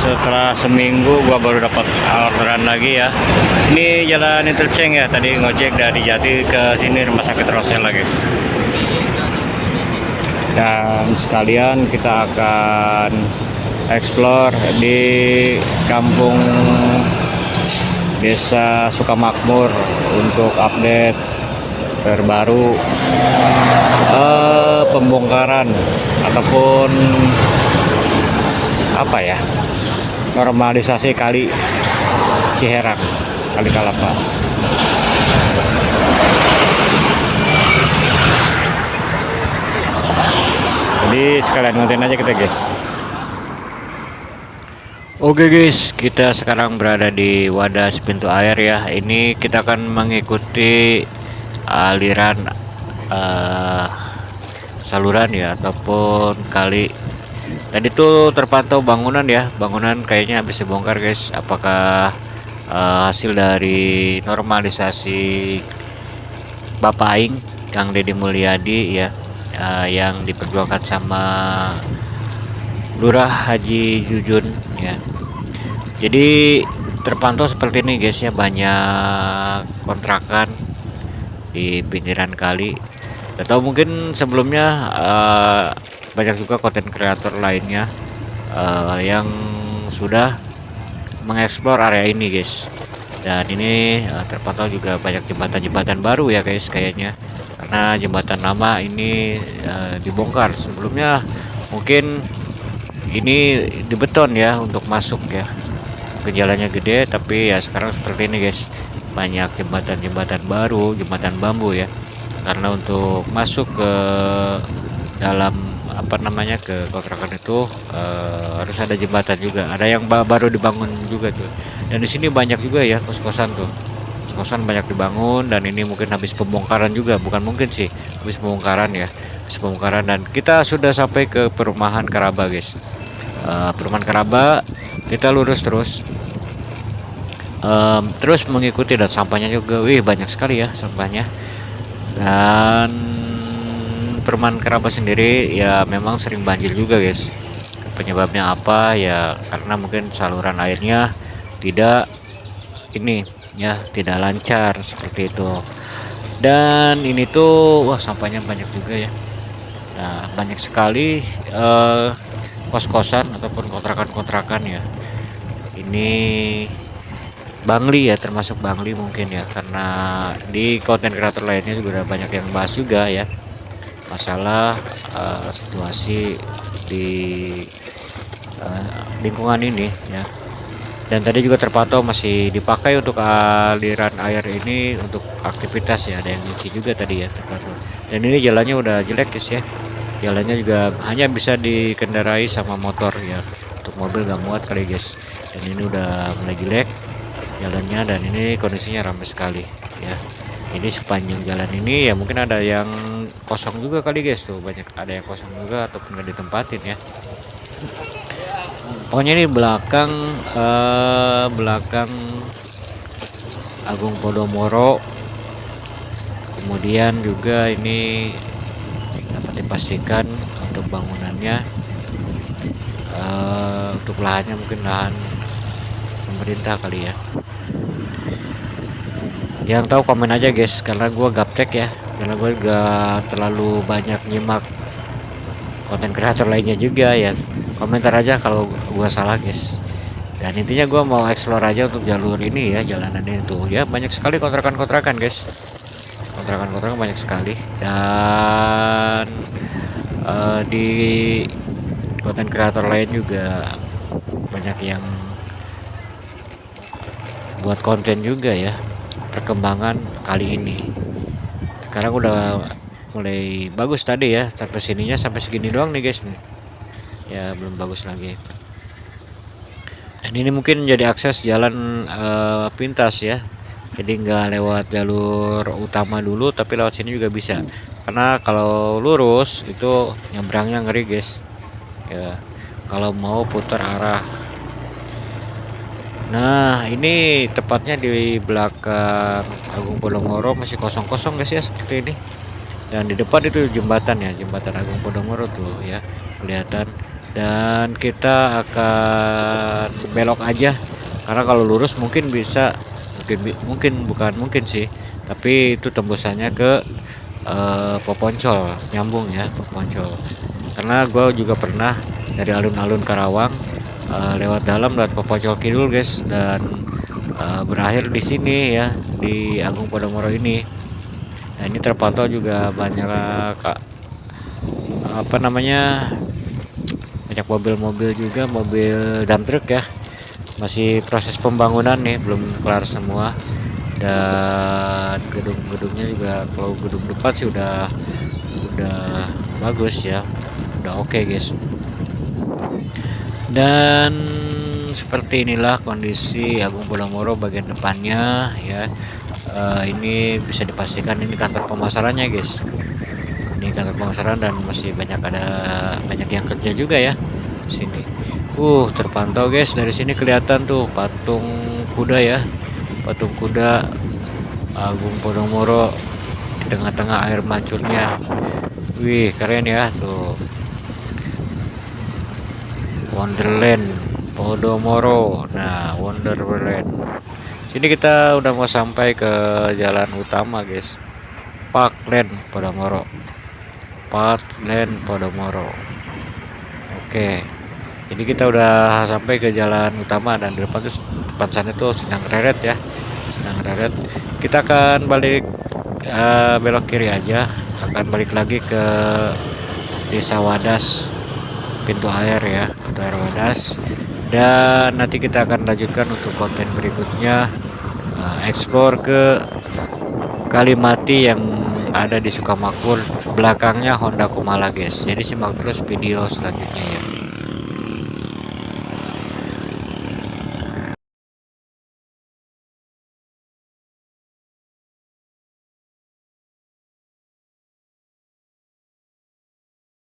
setelah seminggu gua baru dapat orderan lagi ya. Ini jalan interchange ya, tadi ngojek dari Jati ke sini Rumah Sakit Rosella lagi. Dan sekalian kita akan explore di kampung Desa Sukamakmur untuk update terbaru pembongkaran ataupun apa ya, normalisasi kali Ciherang, Kali Kalapa. Jadi sekalian ngonten aja kita guys. Oke guys, kita sekarang berada di Wadas Pintu Air ya. Ini kita akan mengikuti aliran saluran ya ataupun kali. Tadi tuh terpantau bangunan ya, bangunan kayaknya habis dibongkar guys. Apakah hasil dari normalisasi Bapak Aing Kang Deddy Mulyadi ya, yang diperjuangkan sama Lurah Haji Jujun ya. Jadi terpantau seperti ini guys ya, banyak kontrakan di pinggiran kali. Atau mungkin sebelumnya banyak juga konten kreator lainnya yang sudah mengeksplor area ini guys. Dan ini terpantau juga banyak jembatan-jembatan baru ya guys kayaknya, karena jembatan lama ini dibongkar. Sebelumnya mungkin ini dibeton ya untuk masuk ya, ke jalannya gede, tapi ya sekarang seperti ini guys, banyak jembatan-jembatan baru, jembatan bambu ya, karena untuk masuk ke dalam apa namanya, ke kontrakan itu harus ada jembatan juga, ada yang baru dibangun juga tuh. Dan di sini banyak juga ya kos-kosan tuh, kos-kosan banyak dibangun, dan ini mungkin habis pembongkaran juga, bukan mungkin sih, habis pembongkaran ya, habis pembongkaran. Dan kita sudah sampai ke perumahan Karaba guys. Perumahan Karaba, kita lurus terus terus mengikuti, dan sampahnya juga banyak sekali ya sampahnya. Dan perumahan Karaba sendiri ya memang sering banjir juga guys. Penyebabnya apa ya, karena mungkin saluran airnya tidak ini ya, tidak lancar seperti itu. Dan ini tuh wah, sampahnya banyak juga ya. Nah, banyak sekali kos-kosan ataupun kontrakan-kontrakan ya. Ini Bangli ya, termasuk Bangli mungkin ya, karena di konten kreator lainnya juga udah banyak yang bahas juga ya masalah situasi di lingkungan ini ya. Dan tadi juga terpantau masih dipakai untuk aliran air ini untuk aktivitas ya, ada yang nyuci juga tadi ya terpantau. Dan ini jalannya udah jelek guys ya, jalannya juga hanya bisa dikendarai sama motor ya, untuk mobil gak muat kali guys. Dan ini udah mulai jelek jalannya, dan ini kondisinya ramai sekali ya. Ini sepanjang jalan ini ya mungkin ada yang kosong juga kali guys, tuh banyak ada yang kosong juga ataupun gak ditempatin ya. Pokoknya ini belakang Agung Podomoro. Kemudian juga ini dapat dipastikan untuk bangunannya, untuk lahannya mungkin lahan pemerintah kali ya. Yang tahu komen aja guys, karena gue gaptek ya, karena gue gak terlalu banyak nyimak konten kreator lainnya juga ya. Komentar aja kalau gue salah guys. Dan intinya gue mau explore aja untuk jalur ini ya, jalanan ini tuh ya, banyak sekali kontrakan-kontrakan guys, kontrakan-kontrakan banyak sekali. Dan di konten kreator lain juga banyak yang buat konten juga ya, perkembangan kali ini. Sekarang udah mulai bagus tadi ya, sampai sininya sampai segini doang nih guys nih ya, belum bagus lagi. Dan ini mungkin jadi akses jalan pintas ya, jadi nggak lewat jalur utama dulu, tapi lewat sini juga bisa, karena kalau lurus itu nyebrangnya ngeri guys ya, kalau mau putar arah. Nah, ini tepatnya di belakang Agung Podomoro, masih kosong-kosong guys ya, seperti ini. Dan di depan itu jembatan ya, jembatan Agung Podomoro tuh ya, kelihatan dan kita akan belok aja, karena kalau lurus mungkin bisa, bukan mungkin sih, tapi itu tembusannya ke Poponcol, nyambung ya Poponcol, karena gue juga pernah dari alun-alun Karawang lewat dalam lewat Poponcol Kidul guys, dan berakhir di sini ya, di Agung Podomoro ini. Nah, ini terpantau juga banyak apa namanya, banyak mobil-mobil juga, mobil dump truck ya, masih proses pembangunan nih, belum kelar semua. Dan gedung-gedungnya juga, kalau gedung depan sih udah bagus ya, udah oke guys. Dan seperti inilah kondisi Agung Podomoro bagian depannya ya. Ini bisa dipastikan ini kantor pemasarannya guys, ini kantor pemasaran, dan masih banyak yang kerja juga ya di sini. Terpantau guys, dari sini kelihatan tuh patung kuda ya, patung kuda Agung Podomoro di tengah-tengah air mancurnya. Wih, keren ya tuh, Wonderland Podomoro. Nah, Wonderland. Sini kita udah mau sampai ke jalan utama guys, Parkland Podomoro. Parkland Podomoro. Oke, jadi kita udah sampai ke jalan utama, dan di depan sana tuh sedang reret ya, sedang reret. Kita akan balik, belok kiri aja, akan balik lagi ke Desa Wadas, pintu air ya, pintu air Wadas. Dan nanti kita akan lanjutkan untuk konten berikutnya, explore ke Kalimati yang ada di Sukamakmur, belakangnya Honda Kumala guys. Jadi simak terus video selanjutnya ya.